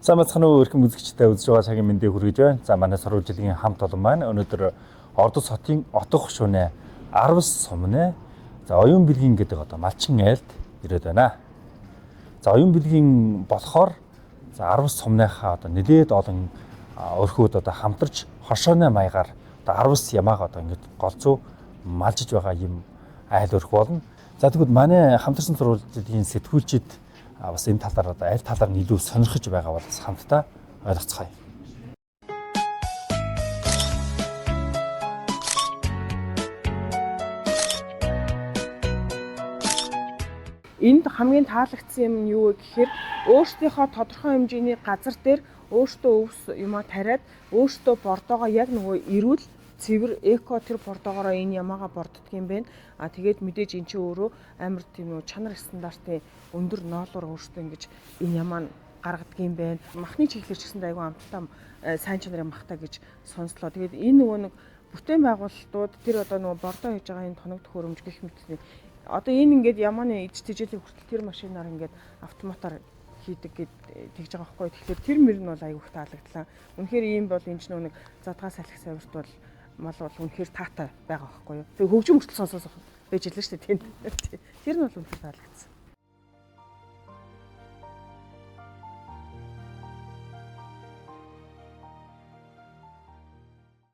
За мацхан өрхөн үзэгчтэй үзэж байгаа цагийн мэндийг хүргэж байна. За манай сурвалж жилийн хамт олон маань өнөөдөр Ордос хотын отох шөнэ 10 сумны за оюун бэлгийн гэдэг одоо малчин айлд ирээд байна. За оюун бэлгийн болохоор за 10 сумныхаа одоо нэлээд олон өрхүүд одоо хамтарч хошооны маягаар одоо 10 ямаага одоо ингэж голцоо малжиж байгаа юм айл өрх болно. За тэгвэл манай хамтарсан сурвалж жилийн сэтгүүлчид бас энэ талаар одоо аль талаар нь илүү сонирхож байгаа бол хамтдаа ойлгоцгаая. Энд хамгийн таалагдсан юм нь юу вэ гэхээр өөрсдийнхөө тодорхой хэмжээний газар дээр өөртөө өвс юмаа тариад өөртөө бордоогоо яг нөгөө эрүүл цэвэр эко тэр бордоогоороо энэ ямаага борддог юм байна. Тэгээд мэдээж эн чинь өөрөө амар тийм нөгөө чанар стандартын өндөр ноолоор өөртөө ингэж энэ ямаа гаргадаг юм байна. Махны чиглэлч гэсэн айгүй амттай сайн чанарын махтай гэж сонслоо. Тэгээд энэ нөгөө нэг бүтээн байгуулалтууд тэр одоо нөгөө бордоо хийж байгаа энэ тоног төхөөрөмж гэх мэт одоо энэ ингээд ямааны эд тэжээлийн хүртэл тэр машинаар ингээд автоматар хийдэг гэд тэгж байгаа байхгүй. Тэгэхээр тэр мөр нь бол айгүй их таалагдлаа. Үнэхээр ийм бол энэ ч нэг задгаа салхи савирт бол мал бол үнэхээр таатай байгаа байхгүй юу. Тэг хөгжим хүртэл сонсоос байж илээ шүү дээ. Тэр нь бол үнэхээр таалагдсан.